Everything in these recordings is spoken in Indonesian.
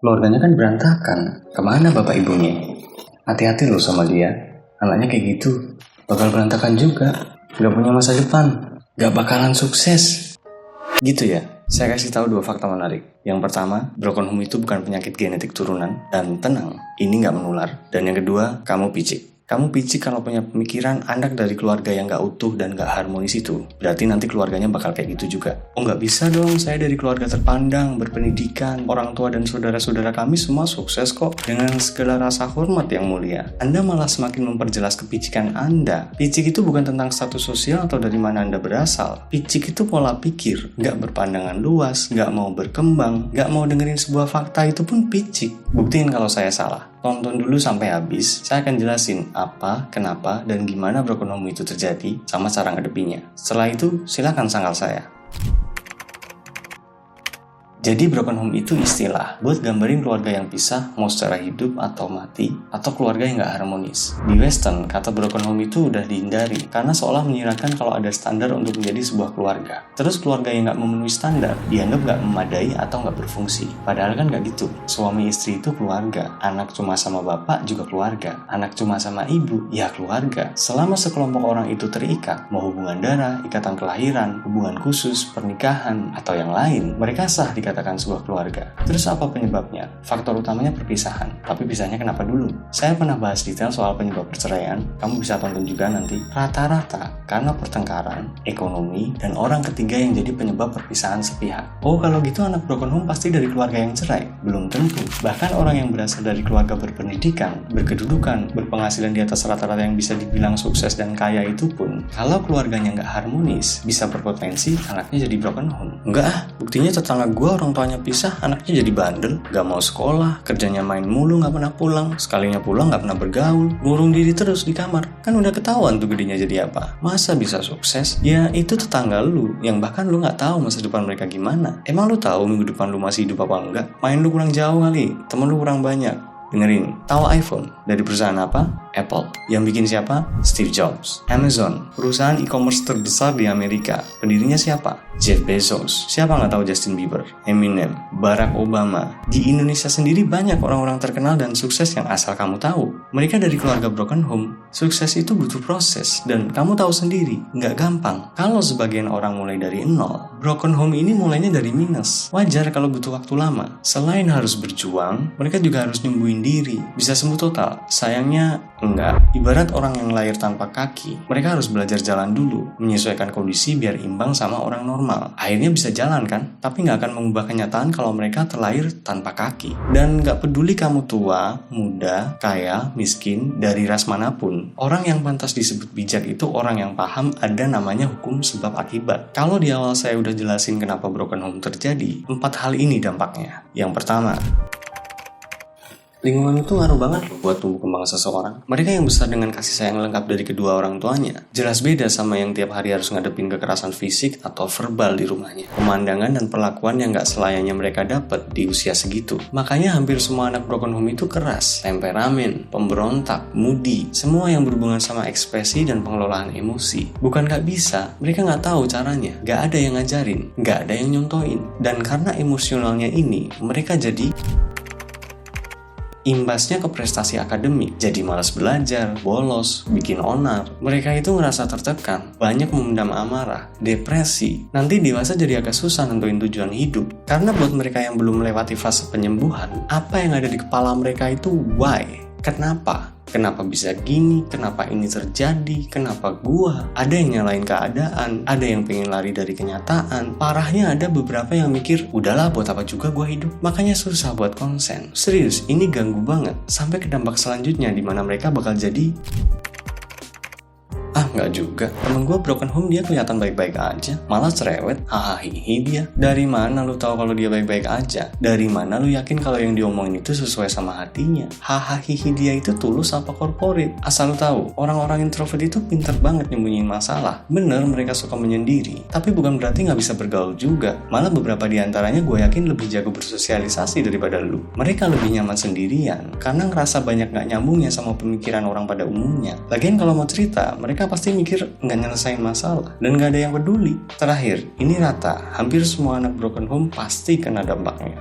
Keluarganya kan berantakan. Kemana bapak ibunya? Hati-hati loh sama dia. Anaknya kayak gitu. Bakal berantakan juga. Gak punya masa depan. Gak bakalan sukses. Gitu ya. Saya kasih tahu 2 fakta menarik. Yang pertama, broken home itu bukan penyakit genetik turunan. Dan tenang, ini gak menular. Dan yang kedua, kamu picik. Kamu picik kalau punya pemikiran anak dari keluarga yang gak utuh dan gak harmonis itu. Berarti nanti keluarganya bakal kayak gitu juga. Oh gak bisa dong, saya dari keluarga terpandang, berpendidikan. Orang tua dan saudara-saudara kami semua sukses kok. Dengan segala rasa hormat yang mulia. Anda malah semakin memperjelas kepicikan Anda. Picik itu bukan tentang status sosial atau dari mana Anda berasal. Picik itu pola pikir. Gak berpandangan luas, gak mau berkembang, gak mau dengerin sebuah fakta, itu pun picik. Buktiin kalau saya salah. Tonton dulu sampai habis, saya akan jelasin apa, kenapa, dan gimana broken home itu terjadi, sama cara ngadepinnya. Setelah itu, silakan sangkal saya. Jadi broken home itu istilah buat gambarin keluarga yang pisah, mau secara hidup atau mati, atau keluarga yang gak harmonis. Di Western, kata broken home itu udah dihindari, karena seolah menyiratkan kalau ada standar untuk menjadi sebuah keluarga. Terus keluarga yang gak memenuhi standar, dianggap gak memadai atau gak berfungsi. Padahal kan gak gitu. Suami istri itu keluarga, anak cuma sama bapak juga keluarga, anak cuma sama ibu, ya keluarga. Selama sekelompok orang itu terikat, mau hubungan darah, ikatan kelahiran, hubungan khusus, pernikahan, atau yang lain, mereka sah dikatakan sebuah keluarga. Terus apa penyebabnya? Faktor utamanya perpisahan. Tapi pisahnya kenapa dulu? Saya pernah bahas detail soal penyebab perceraian. Kamu bisa tonton juga nanti. Rata-rata karena pertengkaran, ekonomi, dan orang ketiga yang jadi penyebab perpisahan sepihak. Oh, kalau gitu anak broken home pasti dari keluarga yang cerai? Belum tentu. Bahkan orang yang berasal dari keluarga berpendidikan, berkedudukan, berpenghasilan di atas rata-rata yang bisa dibilang sukses dan kaya itu pun, kalau keluarganya nggak harmonis, bisa berpotensi anaknya jadi broken home. Enggak ah, buktinya tetangga gue orang tuanya pisah, anaknya jadi bandel, gak mau sekolah, kerjanya main mulu, gak pernah pulang, sekalinya pulang gak pernah bergaul, ngurung diri terus di kamar. Kan udah ketahuan tuh gedenya jadi apa. Masa bisa sukses? Ya itu tetangga lu, yang bahkan lu gak tahu masa depan mereka gimana. Emang lu tahu minggu depan lu masih hidup apa enggak? Main lu kurang jauh kali, temen lu kurang banyak. Dengerin, tahu iPhone dari perusahaan apa? Apple. Yang bikin siapa? Steve Jobs. Amazon, perusahaan e-commerce terbesar di Amerika. Pendirinya siapa? Jeff Bezos. Siapa nggak tahu Justin Bieber, Eminem, Barack Obama. Di Indonesia sendiri banyak orang-orang terkenal dan sukses yang asal kamu tahu. Mereka dari keluarga broken home. Sukses itu butuh proses dan kamu tahu sendiri, nggak gampang. Kalau sebagian orang mulai dari nol, broken home ini mulainya dari minus. Wajar kalau butuh waktu lama. Selain harus berjuang, mereka juga harus nyembuhin diri. Bisa sembuh total? Sayangnya enggak. Ibarat orang yang lahir tanpa kaki, mereka harus belajar jalan dulu, menyesuaikan kondisi biar imbang sama orang normal. Akhirnya bisa jalan kan? Tapi nggak akan mengubah kenyataan kalau mereka terlahir tanpa kaki. Dan nggak peduli kamu tua, muda, kaya, miskin, dari ras manapun, orang yang pantas disebut bijak itu orang yang paham ada namanya hukum sebab akibat. Kalau di awal saya udah jelasin kenapa broken home terjadi, 4 hal ini dampaknya. Yang pertama, lingkungan itu ngaruh banget loh buat tumbuh kembang seseorang. Mereka yang besar dengan kasih sayang lengkap dari kedua orang tuanya, jelas beda sama yang tiap hari harus ngadepin kekerasan fisik atau verbal di rumahnya. Pemandangan dan perlakuan yang gak selayaknya mereka dapat di usia segitu. Makanya hampir semua anak broken home itu keras, temperamen, pemberontak, moody, semua yang berhubungan sama ekspresi dan pengelolaan emosi. Bukan gak bisa, mereka gak tahu caranya, gak ada yang ngajarin, gak ada yang nyontoin. Dan karena emosionalnya ini, mereka jadi imbasnya ke prestasi akademik, jadi malas belajar, bolos, bikin onar. Mereka itu ngerasa tertekan, banyak memendam amarah, depresi. Nanti dewasa jadi agak susah nentuin tujuan hidup. Karena buat mereka yang belum melewati fase penyembuhan, apa yang ada di kepala mereka itu why? Kenapa? Kenapa bisa gini? Kenapa ini terjadi? Kenapa gua? Ada yang nyalain keadaan, ada yang pengen lari dari kenyataan. Parahnya ada beberapa yang mikir, udahlah buat apa juga gua hidup. Makanya susah buat konsen. Serius, ini ganggu banget. Sampai ke dampak selanjutnya di mana mereka bakal jadi nggak juga. Temen gue broken home dia kelihatan baik-baik aja, malah cerewet, hahaha dia. Dari mana lu tahu kalau dia baik-baik aja? Dari mana lu yakin kalau yang diomongin itu sesuai sama hatinya? Hahaha dia itu tulus apa korporat? Asal lu tahu, orang-orang introvert itu pinter banget nyembunyiin masalah. Bener mereka suka menyendiri, tapi bukan berarti nggak bisa bergaul juga. Malah beberapa diantaranya gue yakin lebih jago bersosialisasi daripada lu. Mereka lebih nyaman sendirian, karena ngerasa banyak nggak nyambungnya sama pemikiran orang pada umumnya. Lagian kalau mau cerita, mereka pasti mikir nggak nyelesain masalah dan nggak ada yang peduli. Terakhir, ini rata, hampir semua anak broken home pasti kena dampaknya.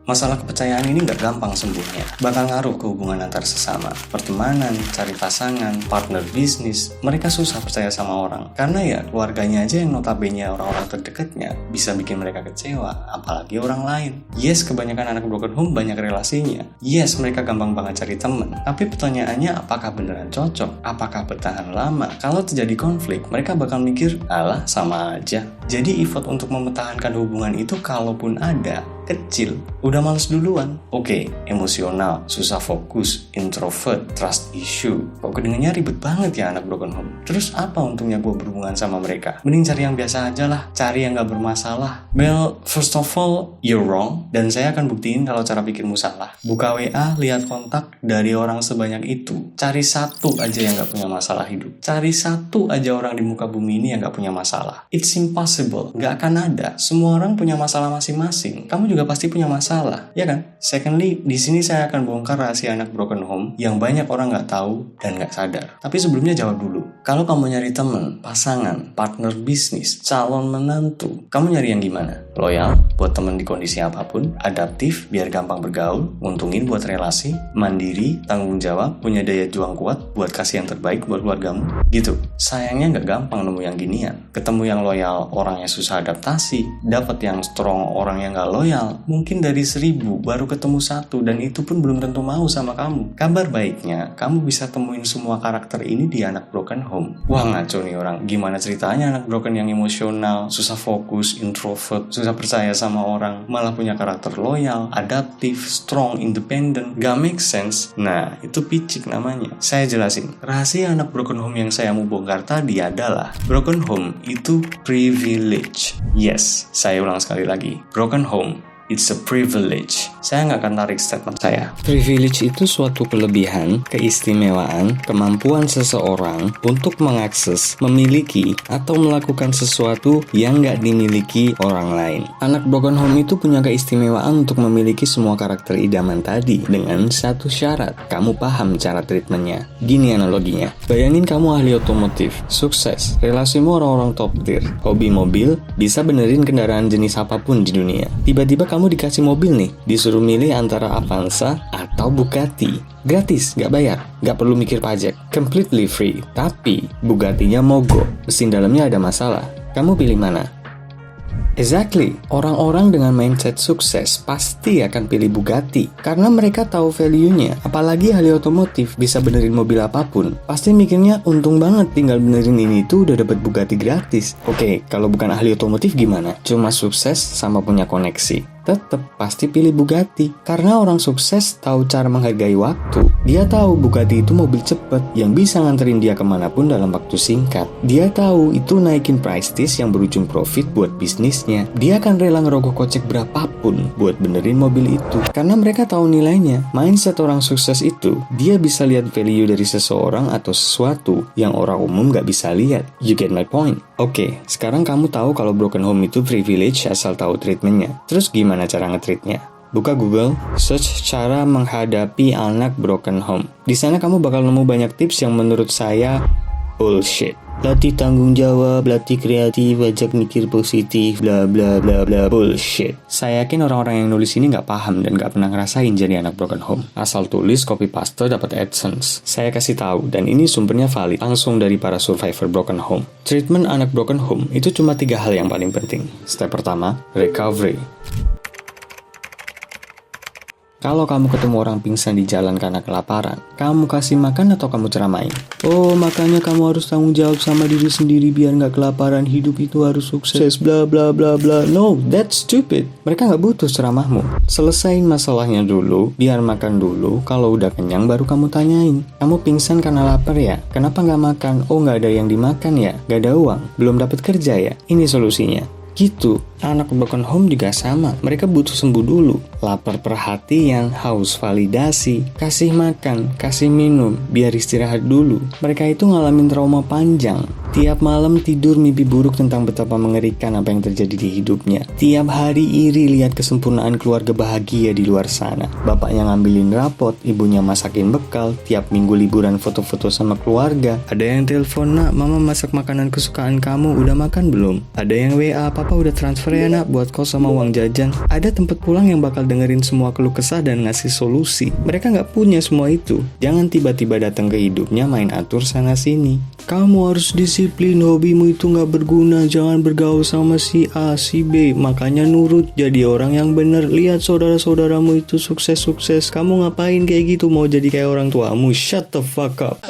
Masalah kepercayaan ini nggak gampang sembuhnya. Bakal ngaruh ke hubungan antar sesama. Pertemanan, cari pasangan, partner bisnis. Mereka susah percaya sama orang. Karena ya keluarganya aja yang notabene orang-orang terdekatnya bisa bikin mereka kecewa. Apalagi orang lain. Yes, kebanyakan anak broken home banyak relasinya. Yes, mereka gampang banget cari temen. Tapi pertanyaannya, apakah beneran cocok? Apakah bertahan lama? Kalau terjadi konflik, mereka bakal mikir, alah sama aja. Jadi effort untuk mempertahankan hubungan itu kalaupun ada, kecil. Udah males duluan. Oke, emosional, susah fokus, introvert, trust issue. Kok kedengannya ribet banget ya anak broken home? Terus apa untungnya gue berhubungan sama mereka? Mending cari yang biasa aja lah. Cari yang gak bermasalah. Well, first of all, you're wrong. Dan saya akan buktiin kalau cara pikirmu salah. Buka WA, lihat kontak dari orang sebanyak itu. Cari satu aja yang gak punya masalah hidup. Cari satu aja orang di muka bumi ini yang gak punya masalah. It's impossible. Gak akan ada. Semua orang punya masalah masing-masing. Kamu juga pasti punya masalah, ya kan? Secondly, di sini saya akan bongkar rahasia anak broken home yang banyak orang nggak tahu dan nggak sadar. Tapi sebelumnya jawab dulu. Kalau kamu nyari temen, pasangan, partner bisnis, calon menantu, kamu nyari yang gimana? Loyal, buat temen di kondisi apapun, adaptif, biar gampang bergaul, nguntungin buat relasi, mandiri, tanggung jawab, punya daya juang kuat, buat kasih yang terbaik buat keluargamu, gitu. Sayangnya nggak gampang nemu yang ginian. Ketemu yang loyal, orang yang susah adaptasi, dapat yang strong, orang yang nggak loyal, mungkin dari 1000 baru ketemu 1 dan itu pun belum tentu mau sama kamu. Kabar baiknya, kamu bisa temuin semua karakter ini di anak broken home. Wah ngaco nih orang, gimana ceritanya anak broken yang emosional, susah fokus, introvert, susah percaya sama orang, malah punya karakter loyal, adaptif, strong, independent, gak make sense. Nah, itu picik namanya. Saya jelasin, rahasia anak broken home yang saya mau bongkar tadi adalah broken home itu privilege. Yes, saya ulang sekali lagi, broken home it's a privilege. Saya nggak akan tarik statement saya. Privilege itu suatu kelebihan, keistimewaan, kemampuan seseorang untuk mengakses, memiliki, atau melakukan sesuatu yang nggak dimiliki orang lain. Anak broken home itu punya keistimewaan untuk memiliki semua karakter idaman tadi dengan satu syarat. Kamu paham cara treatmentnya. Gini analoginya. Bayangin kamu ahli otomotif, sukses, relasimu orang-orang top tier, hobi mobil, bisa benerin kendaraan jenis apapun di dunia. Tiba-tiba kamu dikasih mobil nih, disuruh milih antara Avanza atau Bugatti. Gratis, gak bayar, gak perlu mikir pajak, completely free. Tapi Bugatti-nya mogok, mesin dalamnya ada masalah. Kamu pilih mana? Exactly, orang-orang dengan mindset sukses pasti akan pilih Bugatti karena mereka tahu value-nya. Apalagi ahli otomotif bisa benerin mobil apapun, pasti mikirnya untung banget tinggal benerin ini tuh udah dapat Bugatti gratis. Oke, kalau bukan ahli otomotif gimana? Cuma sukses sama punya koneksi. Tetap pasti pilih Bugatti karena orang sukses tahu cara menghargai waktu. Dia tahu Bugatti itu mobil cepet yang bisa nganterin dia kemanapun dalam waktu singkat. Dia tahu itu naikin price list yang berujung profit buat bisnisnya. Dia akan rela ngerogoh kocek berapapun buat benerin mobil itu karena mereka tahu nilainya. Mindset orang sukses itu, dia bisa lihat value dari seseorang atau sesuatu yang orang umum gak bisa lihat. You get my point? Oke, sekarang kamu tahu kalau broken home itu privilege asal tahu treatmentnya. Terus gimana cara nge-treatnya? Buka Google, search cara menghadapi anak broken home. Di sana kamu bakal nemu banyak tips yang menurut saya bullshit. Latih tanggung jawab, latih kreatif, ajak mikir positif, bla bla bla bla, bullshit. Saya yakin orang-orang yang nulis ini nggak paham dan nggak pernah ngerasain jadi anak broken home. Asal tulis, copy paste, dapat AdSense. Saya kasih tahu dan ini sumbernya valid, langsung dari para survivor broken home. Treatment anak broken home itu cuma 3 hal yang paling penting. Step pertama, recovery. Kalau kamu ketemu orang pingsan di jalan karena kelaparan, kamu kasih makan atau kamu ceramain? Oh, makanya kamu harus tanggung jawab sama diri sendiri biar nggak kelaparan, hidup itu harus sukses, bla bla bla bla. No, that's stupid. Mereka nggak butuh ceramahmu. Selesain masalahnya dulu, biar makan dulu. Kalau udah kenyang baru kamu tanyain. Kamu pingsan karena lapar ya? Kenapa nggak makan? Oh, nggak ada yang dimakan ya? Nggak ada uang? Belum dapat kerja ya? Ini solusinya. Gitu, anak broken home juga sama. Mereka butuh sembuh dulu. Lapar perhatian, haus validasi, kasih makan, kasih minum, biar istirahat dulu. Mereka itu ngalamin trauma panjang. Tiap malam tidur mimpi buruk tentang betapa mengerikan apa yang terjadi di hidupnya. Tiap hari iri lihat kesempurnaan keluarga bahagia di luar sana. Bapaknya ngambilin rapot, ibunya masakin bekal, tiap minggu liburan foto-foto sama keluarga. Ada yang telepon, nak, mama masak makanan kesukaan kamu, udah makan belum? Ada yang WA, papa udah transfer ya nak buat kos sama uang jajan. Ada tempat pulang yang bakal dengerin semua keluh kesah dan ngasih solusi. Mereka nggak punya semua itu. Jangan tiba-tiba datang ke hidupnya main atur sana sini. Kamu harus disiplin, hobimu itu gak berguna, jangan bergaul sama si A, si B, makanya nurut, jadi orang yang bener. Lihat saudara-saudaramu itu sukses-sukses, kamu ngapain kayak gitu, mau jadi kayak orang tuamu? Shut the fuck up.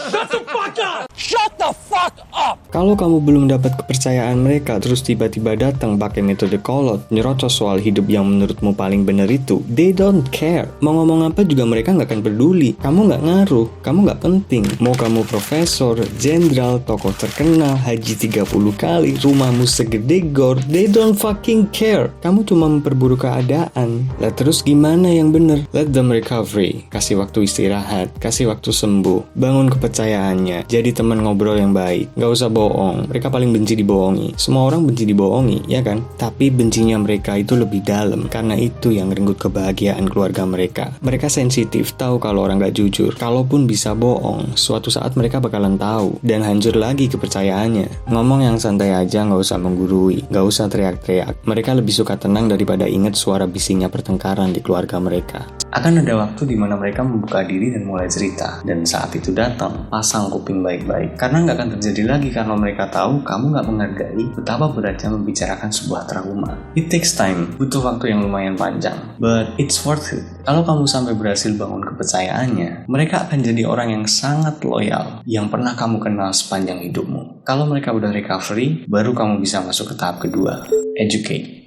Shut the fuck up. Kalau kamu belum dapat kepercayaan mereka, terus tiba-tiba datang pakai metode kolot, nyerocos soal hidup yang menurutmu paling bener itu, they don't care. Mau ngomong apa juga mereka gak akan peduli. Kamu gak ngaruh, kamu gak penting. Mau kamu profesor, jenderal, tokoh terkenal, haji 30 kali, rumahmu segede gor, they don't fucking care. Kamu cuma memperburuk keadaan. Lah terus gimana yang bener? Let them recovery. Kasih waktu istirahat, kasih waktu sembuh, bangun kepercayaannya, jadi teman ngobrol yang baik. Gak usah bohong, mereka paling benci dibohongi. Semua orang benci dibohongi, ya kan? Tapi bencinya mereka itu lebih dalam, karena itu yang ngerenggut kebahagiaan keluarga mereka. Mereka sensitif, tahu kalau orang gak jujur. Kalaupun bisa bohong, suatu saat mereka bakalan tahu, dan hancur lagi kepercayaannya. Ngomong yang santai aja, gak usah menggurui, gak usah teriak-teriak. Mereka lebih suka tenang daripada ingat suara bisingnya pertengkaran di keluarga mereka. Akan ada waktu di mana mereka membuka diri dan mulai cerita. Dan saat itu datang, pasang kuping baik-baik. Karena nggak akan terjadi lagi karena mereka tahu kamu nggak menghargai betapa beratnya membicarakan sebuah trauma. It takes time, butuh waktu yang lumayan panjang. But it's worth it. Kalau kamu sampai berhasil bangun kepercayaannya, mereka akan jadi orang yang sangat loyal, yang pernah kamu kenal sepanjang hidupmu. Kalau mereka udah recovery, baru kamu bisa masuk ke tahap kedua, educate.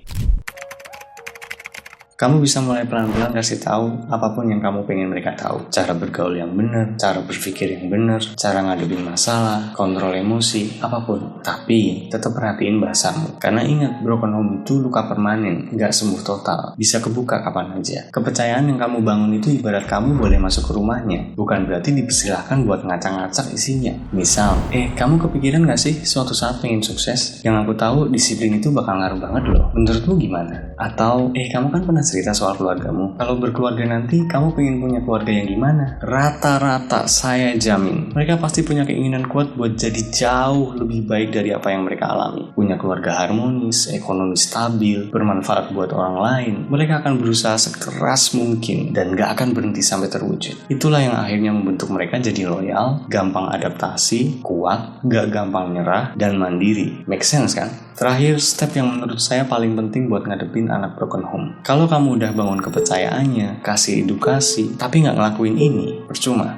Kamu bisa mulai pelan-pelan kasih tahu apapun yang kamu pengen mereka tahu. Cara bergaul yang benar, cara berpikir yang benar, cara ngadepin masalah, kontrol emosi, apapun. Tapi tetap perhatiin bahasamu. Karena ingat, broken home itu luka permanen, nggak sembuh total. Bisa kebuka kapan aja. Kepercayaan yang kamu bangun itu ibarat kamu boleh masuk ke rumahnya. Bukan berarti dipersilahkan buat ngacak-ngacak isinya. Misal, kamu kepikiran nggak sih suatu saat pengen sukses? Yang aku tahu, disiplin itu bakal ngaruh banget loh. Menurutmu gimana? Atau, kamu kan pernah cerita soal keluargamu. Kalau berkeluarga nanti, kamu pengen punya keluarga yang gimana? Rata-rata saya jamin, mereka pasti punya keinginan kuat buat jadi jauh lebih baik dari apa yang mereka alami. Punya keluarga harmonis, ekonomi stabil, bermanfaat buat orang lain. Mereka akan berusaha sekeras mungkin dan gak akan berhenti sampai terwujud. Itulah yang akhirnya membentuk mereka jadi loyal, gampang adaptasi, kuat, gak gampang nyerah, dan mandiri. Make sense kan? Terakhir, step yang menurut saya paling penting buat ngadepin anak broken home. Kalau kamu udah bangun kepercayaannya, kasih edukasi, tapi nggak ngelakuin ini, percuma.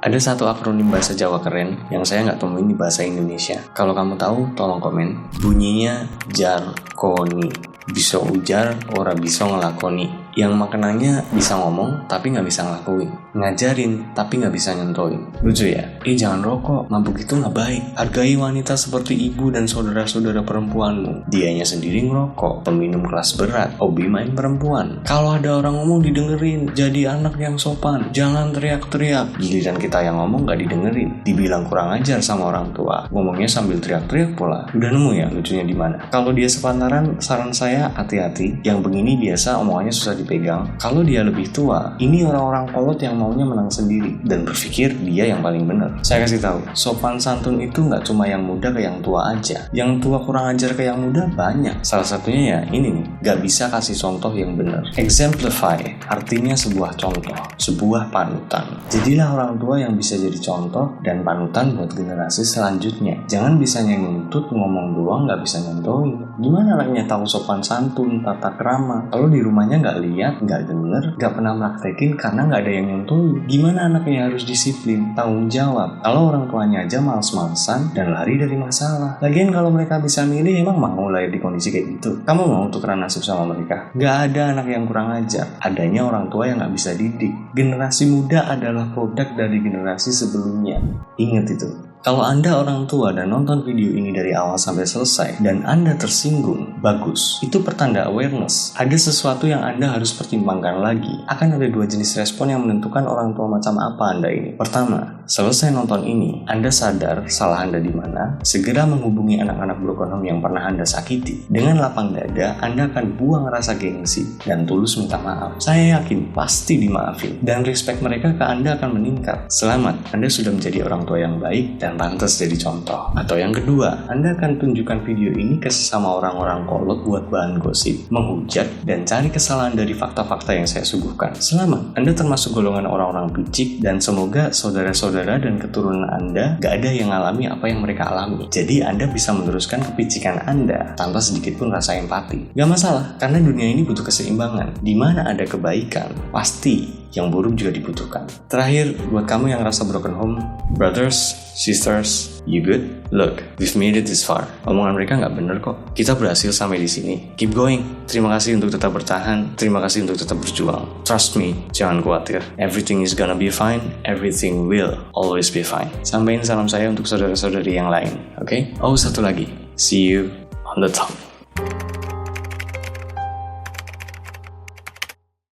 Ada satu akronim bahasa Jawa keren yang saya nggak temuin di bahasa Indonesia. Kalau kamu tahu, tolong komen. Bunyinya jarkoni. Bisa ujar, ora bisa ngelakoni. Yang maknanya bisa ngomong tapi nggak bisa ngelakuin, ngajarin tapi nggak bisa nyentuhin. Lucu ya? Jangan rokok, mabuk itu nggak baik. Hargai wanita seperti ibu dan saudara-saudara perempuanmu. Dianya sendiri ngerokok, peminum kelas berat, hobi main perempuan. Kalau ada orang ngomong didengerin, jadi anak yang sopan, jangan teriak-teriak. Giliran kita yang ngomong nggak didengerin, dibilang kurang ajar sama orang tua, ngomongnya sambil teriak-teriak pula. Udah nemu ya lucunya di mana? Kalau dia sepantaran, saran saya hati-hati. Yang begini biasa omongannya susah dipegang. Kalau dia lebih tua, ini orang-orang kolot yang maunya menang sendiri dan berpikir dia yang paling benar. Saya kasih tahu, sopan santun itu nggak cuma yang muda ke yang tua aja. Yang tua kurang ajar ke yang muda banyak. Salah satunya ya ini nih, nggak bisa kasih contoh yang benar. Exemplify artinya sebuah contoh, sebuah panutan. Jadilah orang tua yang bisa jadi contoh dan panutan buat generasi selanjutnya. Jangan bisanya nuntut, ngomong doang nggak bisa nyontohin. Gimana anaknya tahu sopan santun, tata krama, kalau di rumahnya nggak lihat, nggak denger, nggak pernah praktekin karena nggak ada yang nyontohin? Gimana anaknya harus disiplin, tanggung jawab, kalau orang tuanya aja males-malesan dan lari dari masalah? Lagian kalau mereka bisa milih, emang mau lahir di kondisi kayak gitu? Kamu mau tukeran nasib sama mereka? Nggak ada anak yang kurang ajar, adanya orang tua yang nggak bisa didik. Generasi muda adalah produk dari generasi sebelumnya. Ingat itu. Kalau Anda orang tua dan nonton video ini dari awal sampai selesai dan Anda tersinggung, bagus. Itu pertanda awareness. Ada sesuatu yang Anda harus pertimbangkan lagi. Akan ada 2 jenis respon yang menentukan orang tua macam apa Anda ini. Pertama, selesai nonton ini, Anda sadar salah Anda di mana, segera menghubungi anak-anak broken home yang pernah Anda sakiti. Dengan lapang dada, Anda akan buang rasa gengsi dan tulus minta maaf. Saya yakin pasti dimaafin dan respect mereka ke Anda akan meningkat. Selamat, Anda sudah menjadi orang tua yang baik dan pantas jadi contoh. Atau yang kedua, Anda akan tunjukkan video ini ke sesama orang-orang kolot buat bahan gosip, menghujat, dan cari kesalahan dari fakta-fakta yang saya suguhkan. Selamat, Anda termasuk golongan orang-orang picik dan semoga saudara-saudara dan keturunan Anda gak ada yang alami apa yang mereka alami. Jadi Anda bisa meneruskan kepicikan Anda tanpa sedikit pun rasa empati. Gak masalah, karena dunia ini butuh keseimbangan. Di mana ada kebaikan, pasti yang buruk juga dibutuhkan. Terakhir, buat kamu yang rasa broken home, brothers, sisters, you good? Look, we've made it this far. Omongan mereka nggak bener kok. Kita berhasil sampai di sini. Keep going. Terima kasih untuk tetap bertahan. Terima kasih untuk tetap berjuang. Trust me, jangan khawatir. Everything is gonna be fine. Everything will always be fine. Sampaikan salam saya untuk saudara-saudari yang lain, oke? Oh, satu lagi. See you on the top.